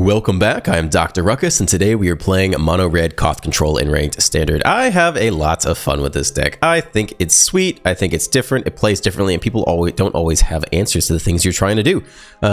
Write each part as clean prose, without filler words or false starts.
Welcome back, I am Dr. Ruckus, and today we are playing Mono Red Koth Control in Ranked Standard. I have a lot of fun with this deck. I think it's sweet, I think it's different, it plays differently, and people don't always have answers to the things you're trying to do.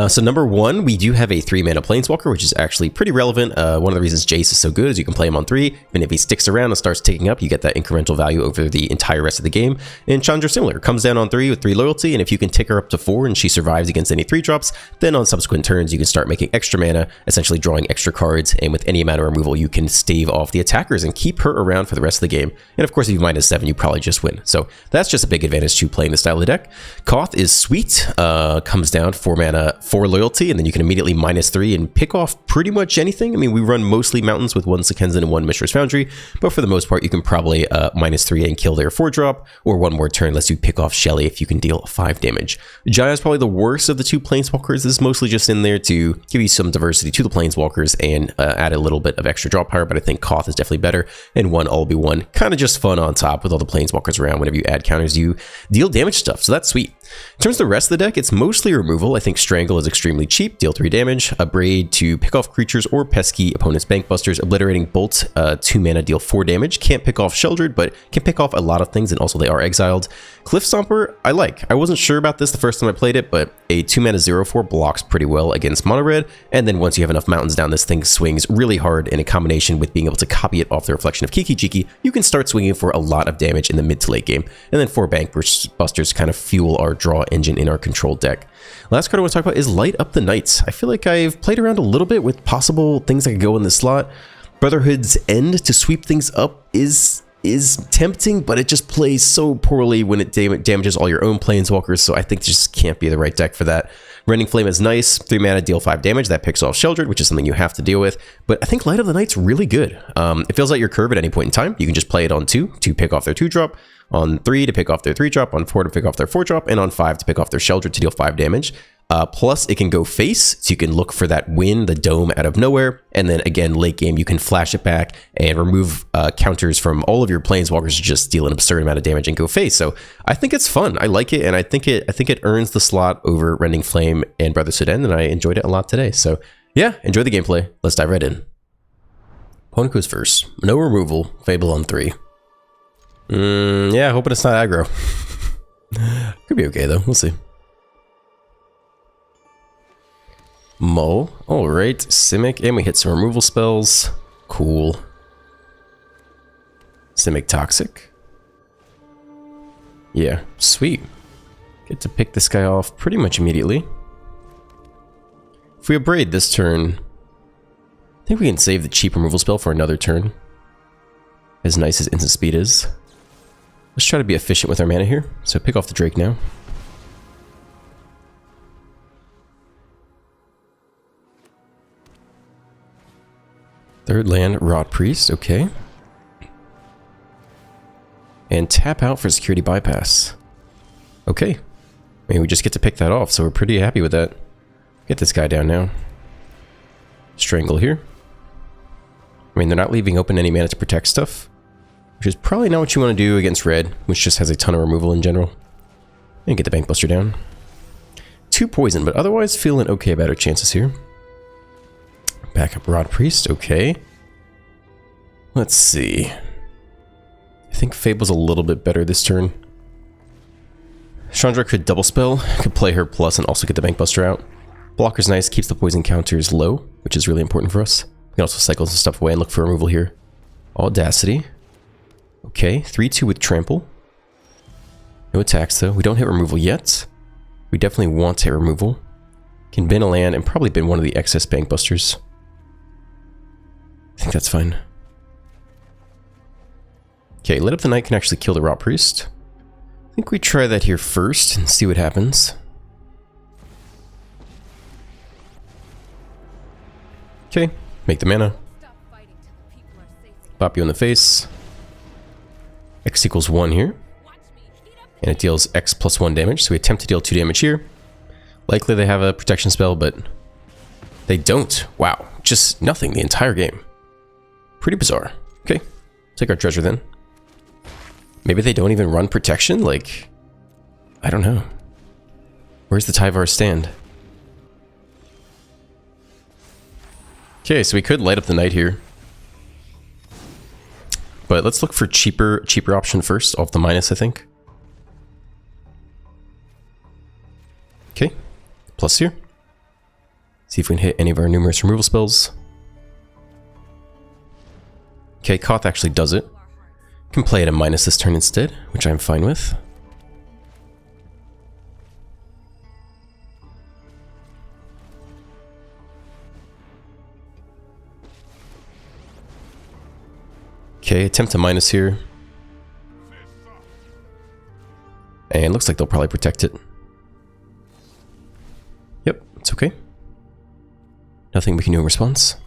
So number one, we do have a 3-mana Planeswalker, which is actually pretty relevant. One of the reasons Jace is so good is you can play him on 3, and if he sticks around and starts ticking up, you get that incremental value over the entire rest of the game. And Chandra similar, comes down on 3 with 3 loyalty, and if you can tick her up to 4 and she survives against any 3-drops, then on subsequent turns you can start making extra mana, essentially drawing extra cards, and with any amount of removal you can stave off the attackers and keep her around for the rest of the game. And of course if you -7 you probably just win. So that's just a big advantage to playing this style of the deck. Koth is sweet, comes down 4 mana, 4 loyalty, and then you can immediately -3 and pick off pretty much anything. I mean, we run mostly mountains with 1 Sekenzan and 1 Mishra's Foundry, but for the most part you can probably -3 and kill their 4-drop, or one more turn lets you pick off Shelly if you can deal 5 damage. Jaya is probably the worst of the 2 Planeswalkers. This is mostly just in there to give you some diversity to the Planeswalkers and add a little bit of extra draw power, but I think Koth is definitely better, and 1 all be 1. Kind of just fun on top with all the Planeswalkers around. Whenever you add counters, you deal damage stuff, so that's sweet. In terms of the rest of the deck, it's mostly removal. I think Strangle is extremely cheap, deal 3 damage, Abrade to pick off creatures or pesky opponents' Bankbusters, Obliterating Bolt, 2 mana, deal 4 damage, can't pick off Sheldred, but can pick off a lot of things, and also they are exiled. Cliff Stomper, I like. I wasn't sure about this the first time I played it, but a 2 mana 0/4 blocks pretty well against Mono Red, and then once you have enough mountains down, this thing swings really hard in a combination with being able to copy it off the reflection of Kiki Jiki. You can start swinging for a lot of damage in the mid to late game, and then 4 Bankbusters kind of fuel our draw engine in our control deck. Last card I want to talk about is Light Up the Nights. I feel like I've played around a little bit with possible things that could go in this slot. Brotherhood's End to sweep things up is tempting, but it just plays so poorly when it damages all your own Planeswalkers, so I think this just can't be the right deck for that. Rending Flame is nice, 3 mana, deal 5 damage, that picks off Sheldred, which is something you have to deal with, but I think Light of the Night's really good. It feels like your curve at any point in time. You can just play it on 2 to pick off their 2-drop, on 3 to pick off their 3-drop, on 4 to pick off their 4-drop, and on 5 to pick off their Sheldred to deal 5 damage. Plus, it can go face, so you can look for that win, the dome out of nowhere, and then again, late game, you can flash it back and remove counters from all of your Planeswalkers to just deal an absurd amount of damage and go face. So I think it's fun. I like it, and I think it earns the slot over Rending Flame and Brotherhood's End, and I enjoyed it a lot today. So yeah, enjoy the gameplay. Let's dive right in. Opponent goes first. No removal. Fable on 3. Yeah, hoping it's not aggro. Could be okay though. We'll see. Mull. Alright, Simic, and we hit some removal spells. Cool. Simic Toxic. Yeah, sweet. Get to pick this guy off pretty much immediately. If we Abrade this turn, I think we can save the cheap removal spell for another turn. As nice as Instant Speed is. Let's try to be efficient with our mana here. So pick off the Drake now. Third land, Rot Priest, okay. And tap out for security bypass. Okay. I mean, we just get to pick that off, so we're pretty happy with that. Get this guy down now. Strangle here. I mean, they're not leaving open any mana to protect stuff, which is probably not what you want to do against red, which just has a ton of removal in general. And get the Bankbuster down. 2 poison, but otherwise feeling okay about our chances here. Back up Rod Priest, okay. Let's see. I think Fable's a little bit better this turn. Chandra could double spell, could play her plus and also get the Bankbuster out. Blocker's nice, keeps the poison counters low, which is really important for us. We can also cycle some stuff away and look for removal here. Audacity. Okay, 3/2 with Trample. No attacks though. We don't hit removal yet. We definitely want to hit removal. Can bin a land and probably bin one of the excess Bankbusters. I think that's fine. Okay, Light Up the Night can actually kill the Rot Priest. I think we try that here first and see what happens. Okay, make the mana. Bop you in the face. X equals 1 here. And it deals X plus 1 damage, so we attempt to deal 2 damage here. Likely they have a protection spell, but they don't. Wow, just nothing the entire game. Pretty bizarre. Okay, take our treasure then. Maybe they don't even run protection? Like, I don't know. Where's the Tyvar stand? Okay, so we could light up the knight here. But let's look for cheaper option first, off the minus, I think. Okay, plus here. See if we can hit any of our numerous removal spells. Okay, Koth actually does it. Can play at a minus this turn instead, which I'm fine with. Okay, attempt to minus here. And looks like they'll probably protect it. Yep, it's okay. Nothing we can do in response.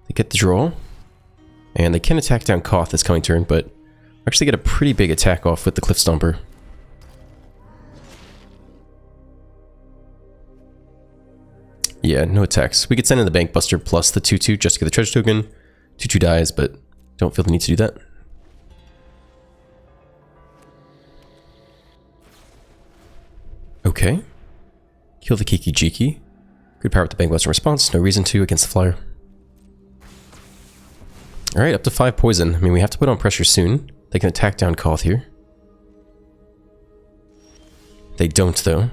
They get the draw. And they can attack down Koth this coming turn, but actually get a pretty big attack off with the Cliff Stomper. Yeah, no attacks. We could send in the Bank Buster plus the 2/2 just to get the treasure token. 2/2 dies, but don't feel the need to do that. Okay. Kill the Kiki Jiki. Good power with the Bank Buster response. No reason to against the flyer. Alright, up to 5 poison. I mean, we have to put on pressure soon. They can attack down Koth here. They don't, though.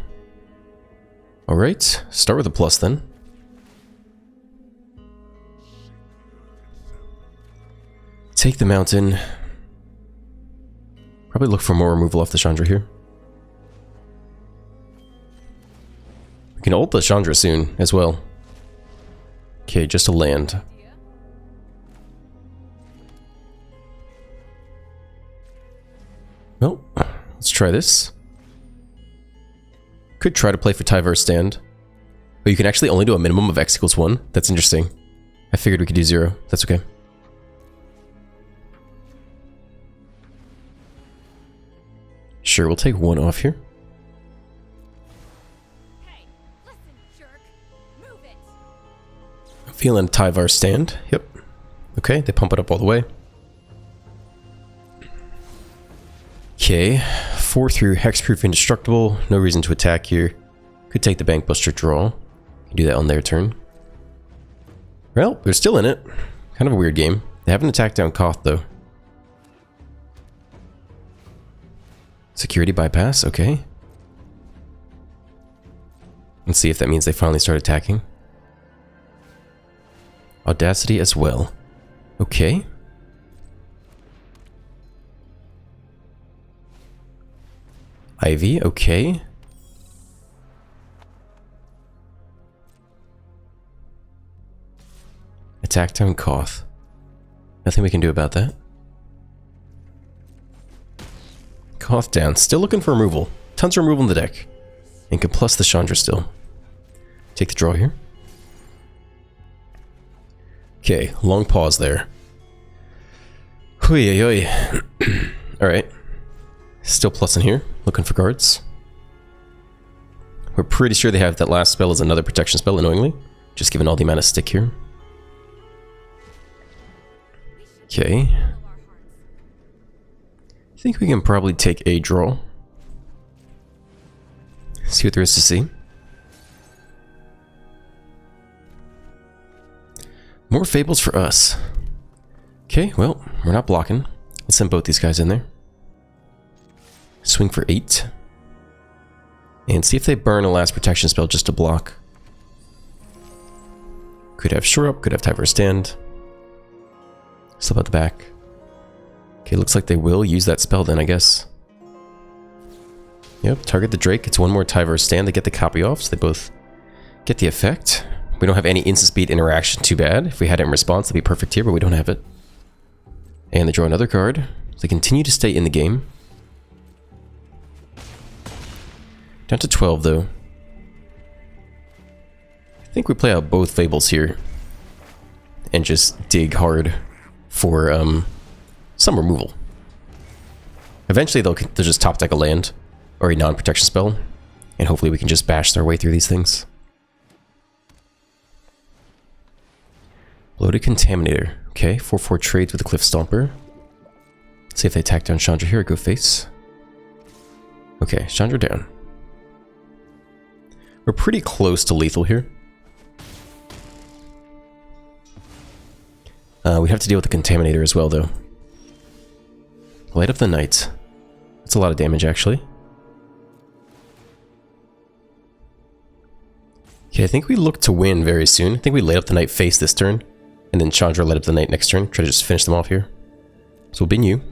Alright, start with a plus then. Take the mountain. Probably look for more removal off the Chandra here. We can ult the Chandra soon as well. Okay, just a land. Well, let's try this. Could try to play for Tyvar Stand. But you can actually only do a minimum of X equals 1. That's interesting. I figured we could do 0. That's okay. Sure, we'll take 1 off here. Hey, listen, jerk. Move it. I'm feeling Tyvar Stand. Yep. Okay, they pump it up all the way. Okay, 4 through Hexproof Indestructible. No reason to attack here. Could take the Bank Buster draw. Can do that on their turn. Well, they're still in it. Kind of a weird game. They haven't attacked down Koth, though. Security bypass, okay. Let's see if that means they finally start attacking. Audacity as well. Okay. Ivy, okay. Attack down Koth. Nothing we can do about that. Koth down. Still looking for removal. Tons of removal in the deck. And can plus the Chandra still. Take the draw here. Okay, long pause there. Hui hui. Alright. Still plussing here. Looking for cards. We're pretty sure they have that last spell is another protection spell, annoyingly. Just given all the amount of stick here. Okay. I think we can probably take a draw. See what there is to see. More Fables for us. Okay, well, we're not blocking. Let's send both these guys in there. Swing for 8. And see if they burn a last protection spell just to block. Could have Shore Up, could have Tyvar Stand. Slip out the back. Okay, looks like they will use that spell then, I guess. Yep, target the Drake. It's one more Tyvar Stand to get the copy off, so they both get the effect. We don't have any instant speed interaction, too bad. If we had it in response, it'd be perfect here, but we don't have it. And they draw another card. So they continue to stay in the game. Down to 12, though. I think we play out both Fables here. And just dig hard for some removal. Eventually they'll just top deck a land or a non-protection spell, and hopefully we can just bash our way through these things. Bloated Contaminator. Okay, 4/4 trades with the Cliff Stomper. Let's see if they attack down Chandra here or go face. Okay, Chandra down. We're pretty close to lethal here. We have to deal with the Contaminator as well, though. Light up the Night. That's a lot of damage, actually. Okay, I think we look to win very soon. I think we light up the Night face this turn, and then Chandra light up the Night next turn. Try to just finish them off here. So we'll bin you.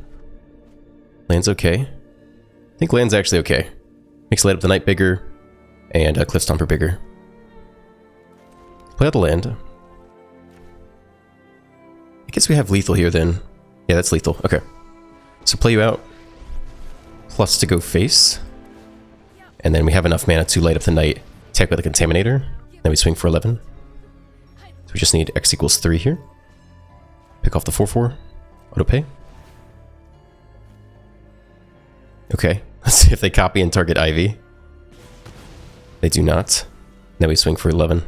Land's okay. I think land's actually okay. Makes light up the Night bigger, and Cliff Stomper bigger. Play out the land. I guess we have lethal here then. Yeah, that's lethal. Okay. So play you out. Plus to go face. And then we have enough mana to light up the Night. Attack with the Contaminator. Then we swing for 11. So we just need X equals 3 here. Pick off the 4/4. Auto pay. Okay. Let's see if they copy and target Ivy. They do not. Then we swing for 11.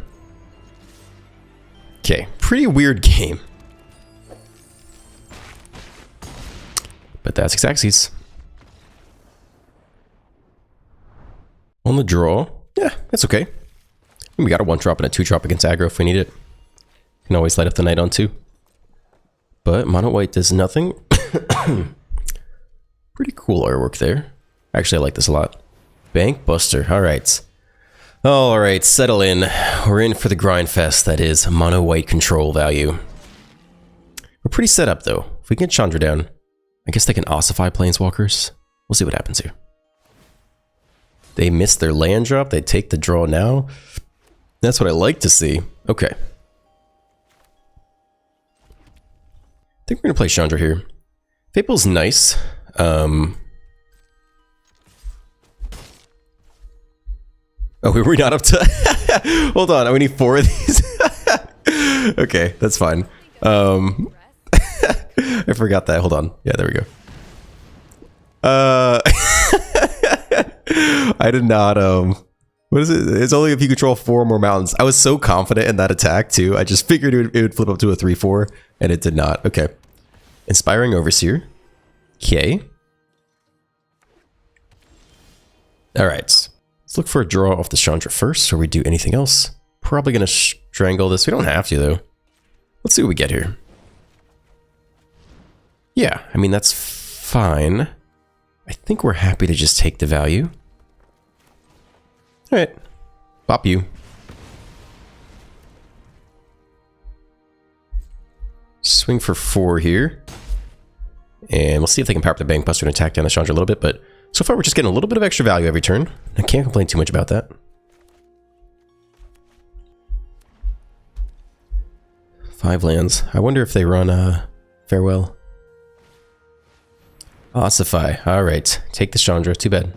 Okay. Pretty weird game. But that's Xaxes. On the draw. Yeah, it's okay. We got a 1-drop and a 2-drop against aggro if we need it. Can always light up the Night on 2. But mono white does nothing. Pretty cool artwork there. Actually, I like this a lot. Bank Buster. Alright. Alright, settle in. We're in for the grind fest that is mono white control value. We're pretty set up though. If we can get Chandra down, I guess they can ossify Planeswalkers. We'll see what happens here. They missed their land drop. They take the draw now. That's what I like to see. Okay. I think we're going to play Chandra here. Fable's nice. Oh, we're not up to... Hold on. We need 4 of these. Okay, that's fine. I forgot that. Hold on. Yeah, there we go. I did not, what is it? It's only if you control 4 more mountains. I was so confident in that attack, too. I just figured it would flip up to a 3/4, and it did not. Okay. Inspiring Overseer. Okay. Alright. Let's look for a draw off the Chandra first, or we do anything else. Probably gonna strangle this. We don't have to, though. Let's see what we get here. Yeah, I mean, that's fine. I think we're happy to just take the value. Alright. Pop you. Swing for 4 here. And we'll see if they can power up the Bank Buster and attack down the Chandra a little bit, but so far we're just getting a little bit of extra value every turn. I can't complain too much about that. 5 lands. I wonder if they run Farewell. Ossify. Alright. Take the Chandra. Too bad.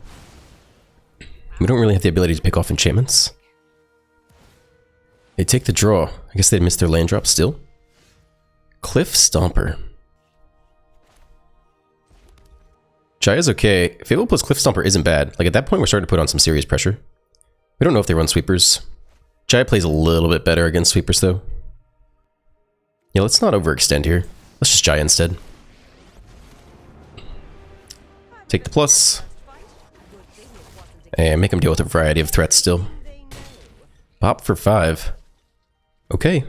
We don't really have the ability to pick off enchantments. They take the draw. I guess they missed their land drop still. Cliff Stomper. Jaya's okay. Fable plus Cliff Stomper isn't bad. Like at that point we're starting to put on some serious pressure. We don't know if they run sweepers. Jaya plays a little bit better against sweepers though. Yeah, let's not overextend here. Let's just Jaya instead. Take the plus. And make him deal with a variety of threats still. Pop for 5. Okay. I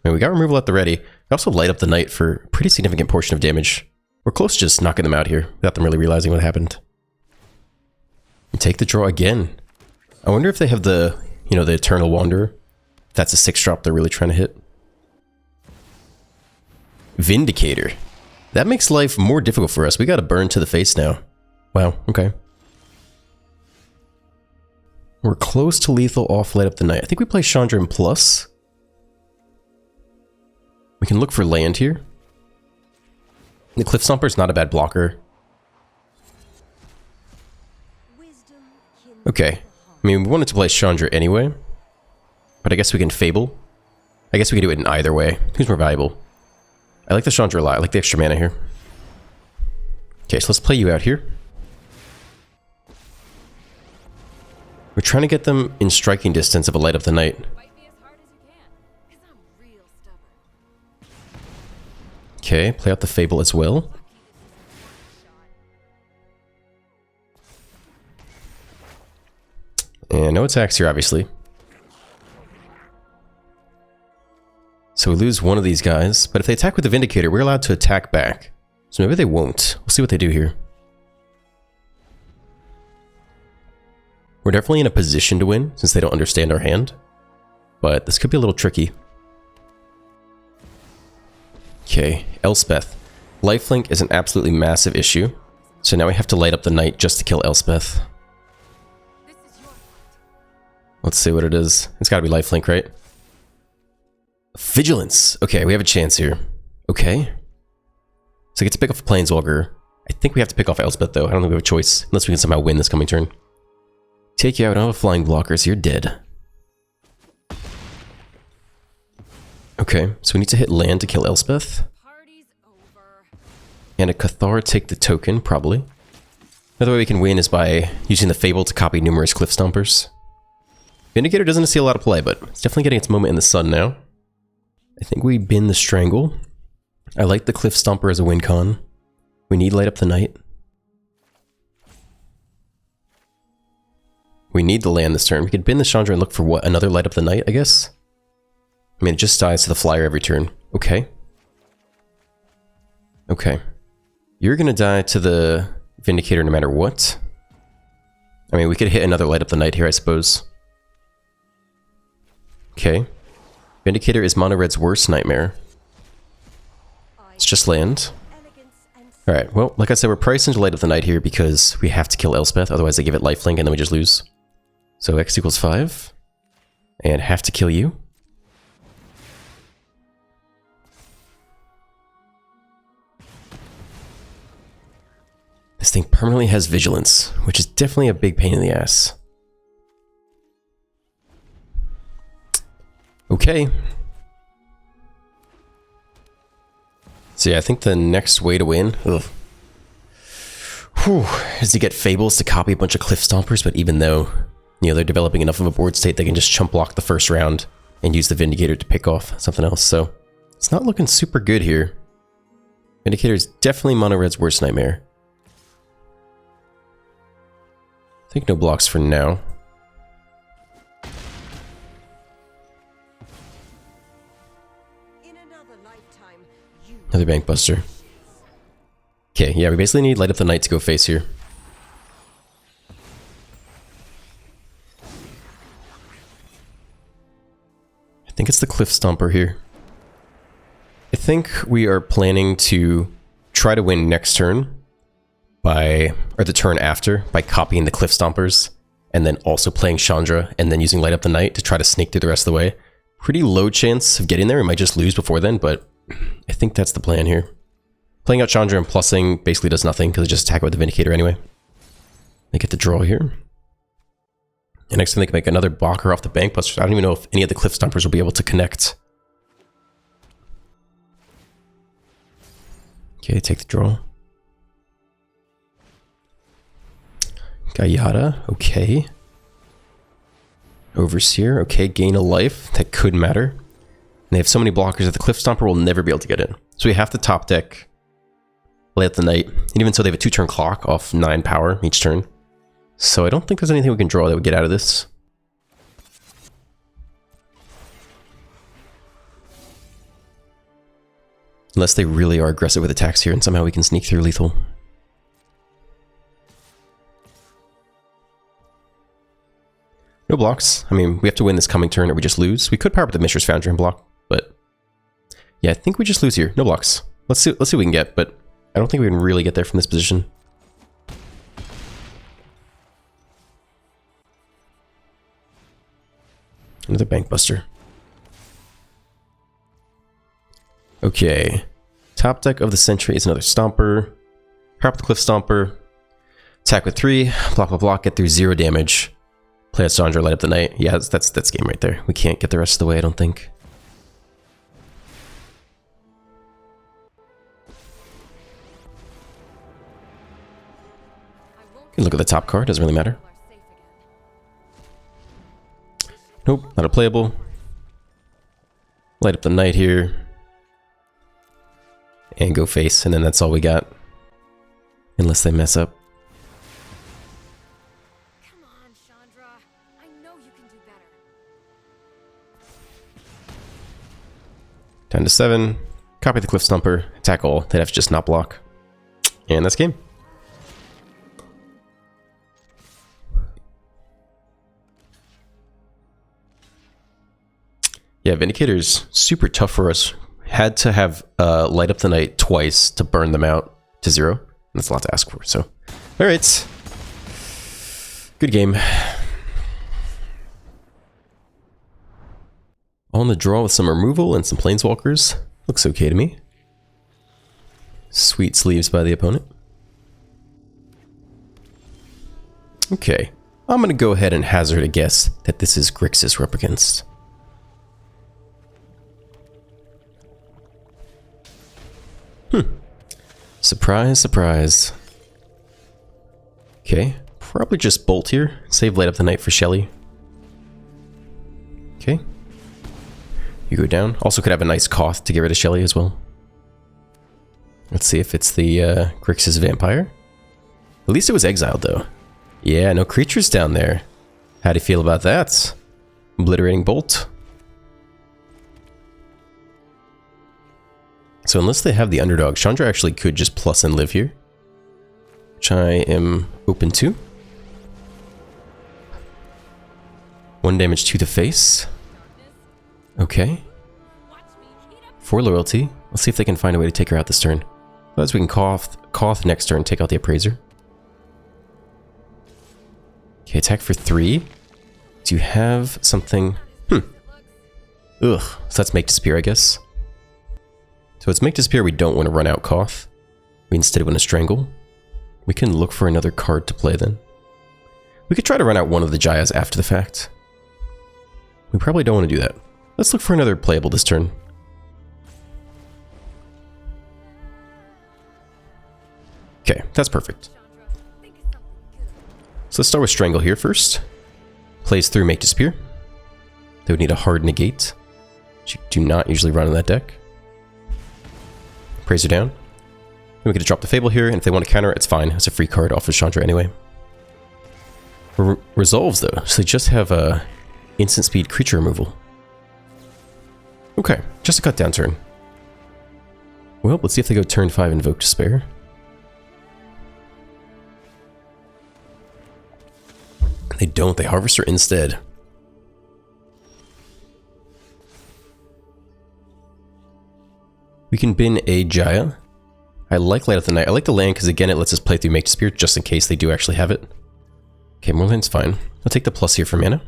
mean, we got removal at the ready. We also light up the Night for a pretty significant portion of damage. We're close to just knocking them out here without them really realizing what happened. And take the draw again. I wonder if they have the, you know, the Eternal Wanderer. That's a 6-drop they're really trying to hit. Vindicator. That makes life more difficult for us. We got to burn to the face now. Wow, okay. We're close to lethal off light up the Night. I think we play Chandra in plus. We can look for land here. The Cliff Stomper is not a bad blocker. Okay. I mean, we wanted to play Chandra anyway. But I guess we can Fable. I guess we can do it in either way. Who's more valuable? I like the Chandra a lot. I like the extra mana here. Okay, so let's play you out here. We're trying to get them in striking distance of a light up the Night. Okay, play out the Fable as well. And no attacks here, obviously. So we lose one of these guys, but if they attack with the Vindicator, we're allowed to attack back. So maybe they won't. We'll see what they do here. We're definitely in a position to win, since they don't understand our hand. But this could be a little tricky. Okay, Elspeth. Lifelink is an absolutely massive issue. So now we have to light up the knight just to kill Elspeth. Let's see what it is. It's gotta be lifelink, right? Vigilance! Okay, we have a chance here. Okay. So we get to pick off a Planeswalker. I think we have to pick off Elspeth though. I don't think we have a choice. Unless we can somehow win this coming turn. Take you out, I don't have a flying blocker, so you're dead. Okay, so we need to hit land to kill Elspeth. And a Cathar take the token, probably. Another way we can win is by using the Fable to copy numerous Cliff Stompers. Vindicator doesn't see a lot of play, but it's definitely getting its moment in the sun now. I think we bin the Strangle. I like the Cliff Stomper as a win con. We need Light Up the Knight. We need the land this turn. We could bin the Chandra and look for what? Another Light Up the Knight, I guess? I mean, it just dies to the flyer every turn. Okay. Okay. You're gonna die to the Vindicator no matter what. I mean, we could hit another Light Up the Knight here, I suppose. Okay. Vindicator is Mono Red's worst nightmare. It's just land. Alright, well, like I said, we're priced into Light Up the Knight here because we have to kill Elspeth, otherwise they give it lifelink and then we just lose. So X equals 5. And have to kill you. This thing permanently has vigilance, which is definitely a big pain in the ass. Okay. So yeah, I think the next way to win is to get Fables to copy a bunch of Cliff Stompers, but even though, you know, they're developing enough of a board state, they can just chump block the first round and use the Vindicator to pick off something else. So it's not looking super good here. Vindicator is definitely Mono Red's worst nightmare. I think no blocks for now. Another Bank Buster. Okay, yeah, we basically need Light Up the Knight to go face here. I think it's the Cliff Stomper here. I think we are planning to try to win next turn by, or the turn after, by copying the Cliff Stompers and then also playing Chandra and then using Light Up the Knight to try to sneak through the rest of the way. Pretty low chance of getting there. We might just lose before then, but I think that's the plan here. Playing out Chandra and plussing basically does nothing because it just attack with the Vindicator anyway. They get the draw here. And next time they can make another blocker off the Bank Busters. I don't even know if any of the Cliff Stompers will be able to connect. Okay, take the draw. Gayata, okay. Overseer, okay, gain a life. That could matter. And they have so many blockers that the Cliff Stomper will never be able to get in. So we have to top deck Light Up the Knight. And even so, they have a 2-turn clock off 9 power each turn. So I don't think there's anything we can draw that would get out of this. Unless they really are aggressive with attacks here and somehow we can sneak through lethal. No blocks. I mean, we have to win this coming turn or we just lose. We could power up the Mishra's Foundry and block, but yeah, I think we just lose here. No blocks. Let's see what we can get, but I don't think we can really get there from this position. Another Bank Buster. Okay. Top deck of the century is another Stomper. Power up the Cliff Stomper. Attack with 3. Block, block, block. Get through 0 damage. Play a Chandra, Light Up the Knight. Yeah, that's game right there. We can't get the rest of the way, I don't think. You can look at the top card, doesn't really matter. Nope, not a playable. Light Up the Knight here. And go face, and then that's all we got. Unless they mess up. Come on, Chandra. I know you can do better. Down to 7. Copy the Cliff Stomper. Attack all. They'd have to just not block. And that's game. Yeah, Vindicator's super tough for us. Had to have Light Up the Night twice to burn them out to 0. That's a lot to ask for, so. Alright. Good game. On the draw with some removal and some Planeswalkers. Looks okay to me. Sweet sleeves by the opponent. Okay. I'm going to go ahead and hazard a guess that this is Grixis we're up against. Surprise, surprise. Okay. Probably just Bolt here. Save Light Up the Night for Shelly. Okay. You go down. Also could have a nice Koth to get rid of Shelly as well. Let's see if it's the Grixis Vampire. At least it was exiled though. Yeah, no creatures down there. How do you feel about that? Obliterating Bolt. So unless they have the underdog, Chandra actually could just plus and live here. Which I am open to. 1 damage to the face. Okay. 4 loyalty. Let's see if they can find a way to take her out this turn. Otherwise we can Koth next turn, take out the Appraiser. Okay, attack for 3. Do you have something? Ugh. So that's Make Disappear, I guess. So it's Make Disappear, we don't want to run out Koth. We instead want to Strangle. We can look for another card to play then. We could try to run out one of the Jayas after the fact. We probably don't want to do that. Let's look for another playable this turn. Okay, that's perfect. So let's start with Strangle here first. Plays through Make Disappear. They would need a hard negate, which you do not usually run in that deck. Appraiser down. Then we get to drop the Fable here, and if they want to counter it, it's fine. It's a free card off of Chandra anyway. Resolves though, so they just have instant speed creature removal. Okay, just a cut down turn. Well, let's see if they go turn 5 Invoke Despair. They don't, they Harvester instead. We can bin a Jaya. I like Light Up the Night. I like the land because again it lets us play through Make Disappear just in case they do actually have it. Okay, more land's fine. I'll take the plus here for mana.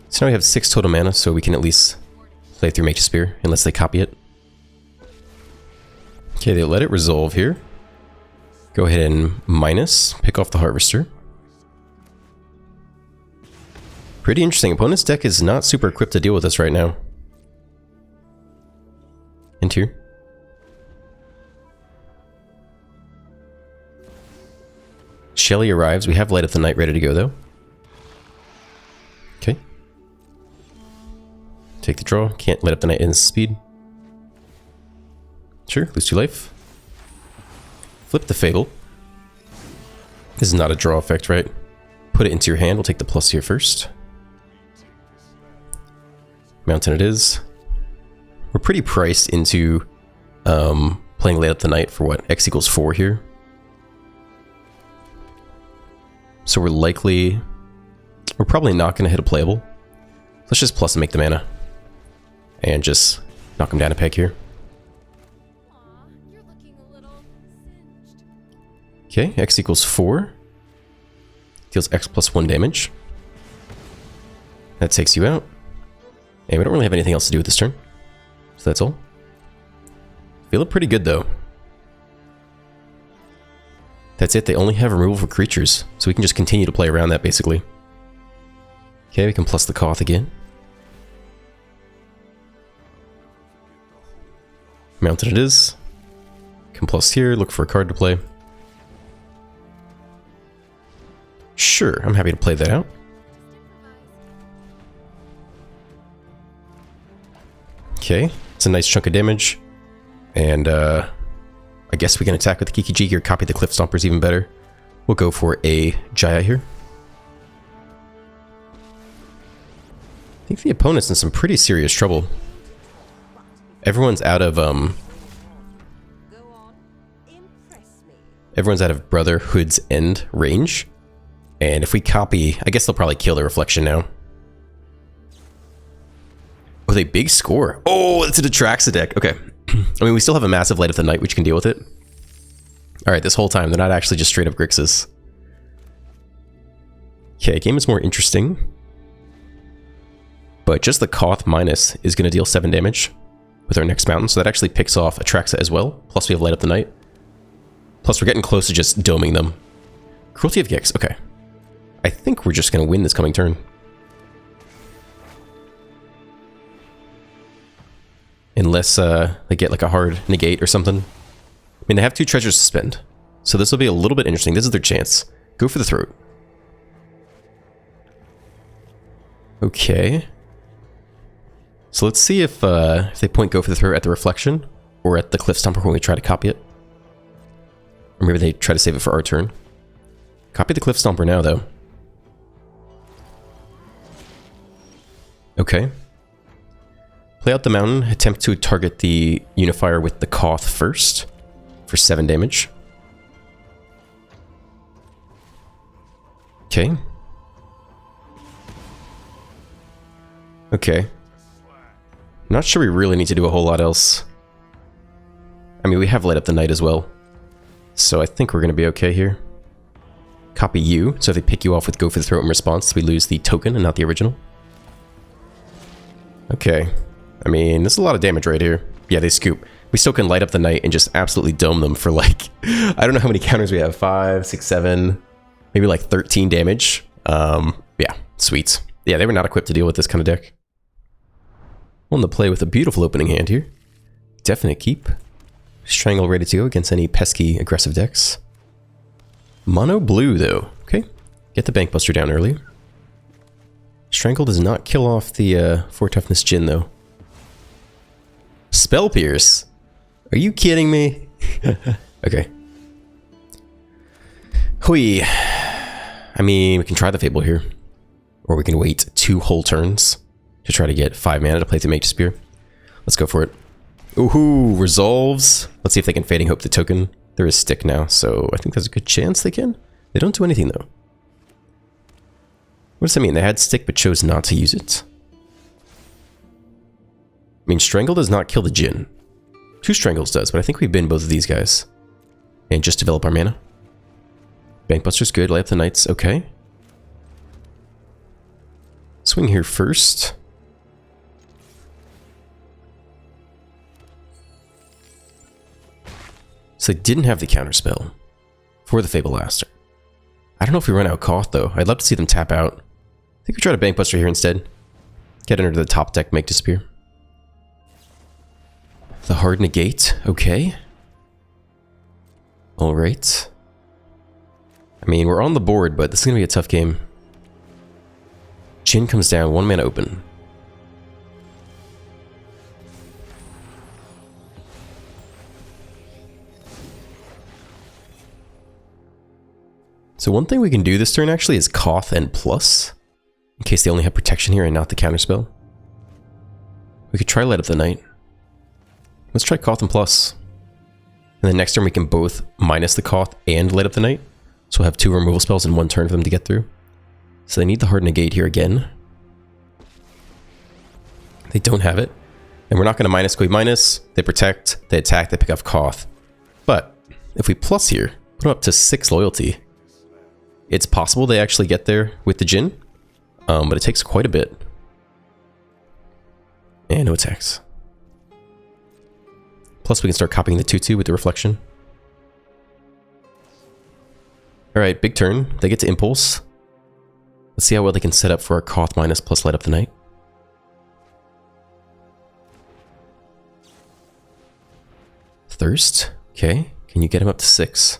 So now we have 6 total mana, so we can at least play through Make Disappear unless they copy it. Okay, they let it resolve here. Go ahead and minus, pick off the Harvester. Pretty interesting. Opponent's deck is not super equipped to deal with this right now. Into here. Shelly arrives. We have Light Up the Night ready to go though. Okay. Take the draw. Can't Light Up the Night in speed. Sure, lose 2 life. Flip the Fable. This is not a draw effect, right? Put it into your hand. We'll take the plus here first. Mountain it is. We're pretty priced into playing Light Up the Night for what? X equals 4 here. So we're probably not going to hit a playable. Let's just plus and make the mana. And just knock him down a peg here. Aw, you're looking a little singed. Okay, X equals 4. Deals X plus 1 damage. That takes you out. And we don't really have anything else to do with this turn. So that's all. Feel it pretty good though. That's it, they only have removal for creatures. So we can just continue to play around that basically. Okay, we can plus the Koth again. Mounted it is. Can plus here, look for a card to play. Sure, I'm happy to play that out. Okay, it's a nice chunk of damage. And I guess we can attack with the Kiki Jiki or copy the Cliff Stompers even better. We'll go for a Jaya here. think the opponent's in some pretty serious trouble. Everyone's out of everyone's out of Brotherhood's End range. And if we copy, I guess they'll probably kill the reflection now. Oh, they big score. Oh, it's a Detraxa deck. Okay. I mean, we still have a massive Light of the Night, which can deal with it. All right, this whole time, they're not actually just straight up Grixis. Okay, game is more interesting. But just the Koth minus is going to deal 7 damage with our next mountain, so that actually picks off Atraxa as well. Plus we have Light Up the Night. Plus we're getting close to just doming them. Cruelty of Gix, okay. I think we're just going to win this coming turn. Unless they get like a hard negate or something. I mean, they have 2 treasures to spend. So this will be a little bit interesting. This is their chance. Go for the throat. Okay. So let's see if they point Go for the Throat at the reflection or at the Cliff Stomper when we try to copy it. Or maybe they try to save it for our turn. Copy the Cliff Stomper now, though. Okay. Play out the mountain. Attempt to target the Unifier with the Koth first for 7 damage. Okay. Okay. Not sure we really need to do a whole lot else. I mean, we have Light Up the Night as well. So I think we're going to be okay here. Copy you. So if they pick you off with Go for the Throat in response, we lose the token and not the original. Okay. I mean, this is a lot of damage right here. Yeah, they scoop. We still can Light Up the Night and just absolutely dome them for like... I don't know how many counters we have. 5, 6, 7... Maybe like 13 damage. Yeah, sweet. Yeah, they were not equipped to deal with this kind of deck. On the play with a beautiful opening hand here. Definite keep. Strangle ready to go against any pesky aggressive decks. Mono blue though. Okay. Get the Bank Buster down early. Strangle does not kill off the 4 toughness Jin though. Spell Pierce. Are you kidding me? Okay. Hui. I mean, we can try the Fable here. Or we can wait 2 whole turns to try to get 5 mana to play the Mage Spear. Let's go for it. Ooh, resolves. Let's see if they can Fading Hope the token. There is stick now, so I think there's a good chance they can. They don't do anything though. What does that mean? They had stick but chose not to use it. I mean, Strangle does not kill the Jin. 2 Strangles does, but I think we bin both of these guys. And just develop our mana. Bankbuster's good, Light Up the Night's okay. Swing here first. So they didn't have the counterspell for the Fable Laster. I don't know if we run out Koth though. I'd love to see them tap out. I think we try to Bankbuster here instead. Get under the top deck, make disappear. The hard negate, okay. Alright. I mean, we're on the board, but this is going to be a tough game. Jin comes down, 1 mana open. So one thing we can do this turn actually is Koth and plus, in case they only have protection here and not the counterspell. We could try Light Up the Night. Let's try Koth and plus. And then next turn we can both minus the Koth and Light Up the Night. So we'll have 2 removal spells in 1 turn for them to get through. So they need the hard negate here again. They don't have it. And we're not going to minus, go minus. They protect, they attack, they pick off Koth. But if we plus here, put them up to 6 loyalty. It's possible they actually get there with the Jin. But it takes quite a bit. And no attacks. Plus we can start copying the 2/2 with the reflection. Alright, big turn. They get to Impulse. Let's see how well they can set up for our Koth minus plus Light Up the Night. Thirst. Okay. Can you get him up to 6?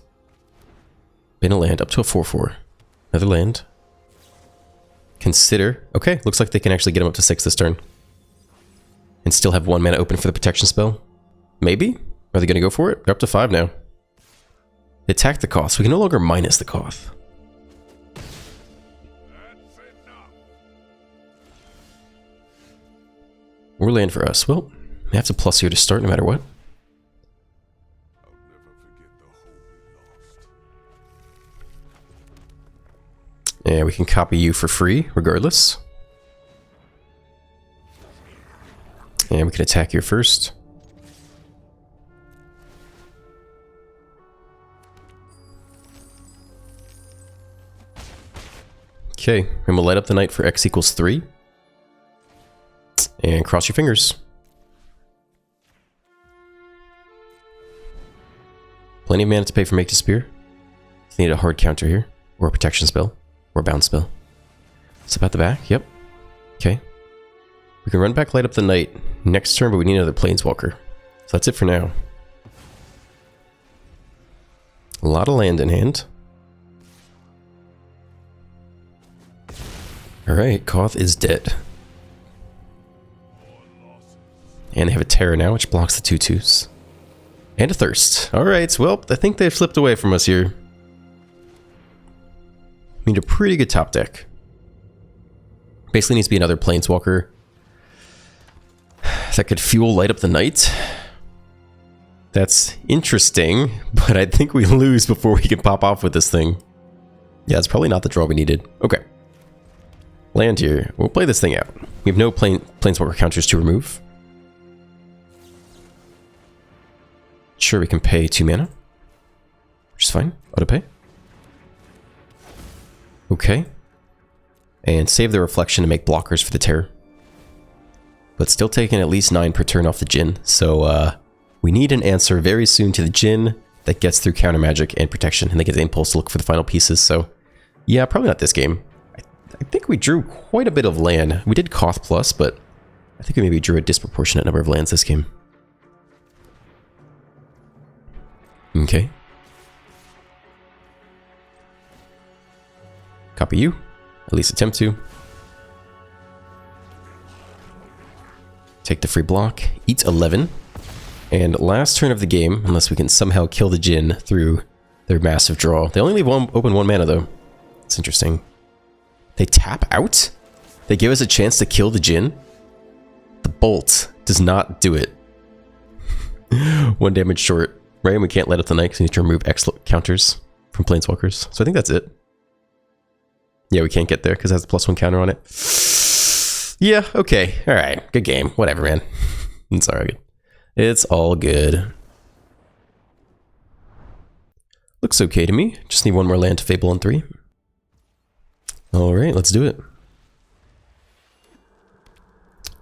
Bin a land up to a 4/4. Another land. Consider. Okay, looks like they can actually get him up to 6 this turn. And still have 1 mana open for the protection spell. Maybe? Are they going to go for it? They're up to 5 now. They attack the Koth, so we can no longer minus the Koth. Or land for us. Well, we have to plus here to start no matter what. And we can copy you for free, regardless. And we can attack here first. Okay, and we'll light up the night for x equals 3. And cross your fingers. Plenty of mana to pay for Make to Spear. You need a hard counter here, or a protection spell, or a bounce spell. Step out the back, yep. Okay. We can run back Light Up the Night next turn, but we need another Planeswalker. So that's it for now. A lot of land in hand. Alright, Koth is dead. And they have a Terror now, which blocks the 2/2s. And a Thirst. Alright, well, I think they've slipped away from us here. We need a pretty good top deck. Basically needs to be another Planeswalker that could fuel Light Up the Night. That's interesting, but I think we lose before we can pop off with this thing. Yeah, it's probably not the draw we needed. Okay. Land here. We'll play this thing out. We have no Planeswalker counters to remove. Sure, we can pay 2 mana. Which is fine. Auto pay. Okay. And save the Reflection to make blockers for the Terror. But still taking at least 9 per turn off the Djinn. So, we need an answer very soon to the Djinn that gets through counter magic and protection. And they get the impulse to look for the final pieces. So, yeah, probably not this game. I think we drew quite a bit of land. We did Koth plus, but I think we maybe drew a disproportionate number of lands this game. Okay. Copy you. At least attempt to. Take the free block. Eat 11. And last turn of the game, unless we can somehow kill the Djinn through their massive draw. They only leave open 1 mana though. It's interesting. They tap out? They give us a chance to kill the Djinn? The bolt does not do it. 1 damage short. Right, and we can't Light Up the Night because we need to remove X counters from Planeswalkers. So I think that's it. Yeah, we can't get there because it has a +1 counter on it. Yeah, okay. Alright, good game. Whatever, man. It's alright. It's all good. Looks okay to me. Just need 1 more land to Fable on 3. Alright, let's do it.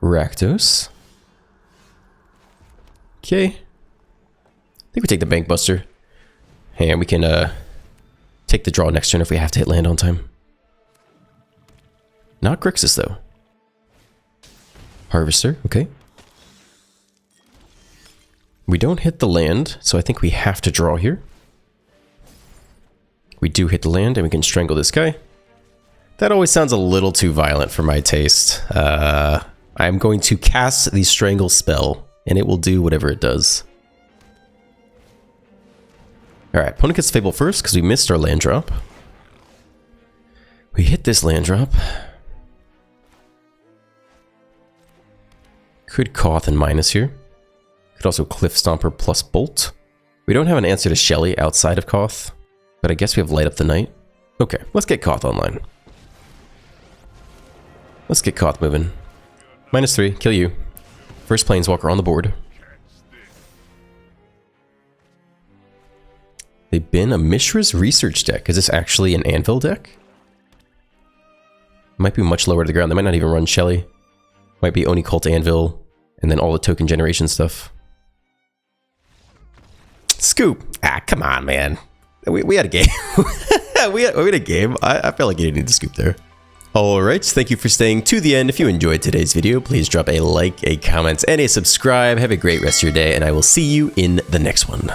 Rakdos. Okay. I think we take the Bank Buster. And we can take the draw next turn if we have to hit land on time. Not Grixis though. Harvester, okay. We don't hit the land, so I think we have to draw here. We do hit the land and we can strangle this guy. That always sounds a little too violent for my taste. I'm going to cast the Strangle spell, and it will do whatever it does. Alright, opponent gets Fable first, because we missed our land drop. We hit this land drop. Could Koth and minus here. Could also Cliff Stomper plus Bolt. We don't have an answer to Shelly outside of Koth, but I guess we have Light Up the Night. Okay, let's get Koth online. Let's get Koth moving. -3, kill you. First Planeswalker on the board. They've been a Mishra's Research deck. Is this actually an Anvil deck? Might be much lower to the ground. They might not even run Shelly. Might be Oni Cult Anvil, and then all the token generation stuff. Scoop! Ah, come on, man. We had a game. we had a game. I felt like you didn't need to scoop there. Alright, thank you for staying to the end. If you enjoyed today's video, please drop a like, a comment, and a subscribe. Have a great rest of your day, and I will see you in the next one.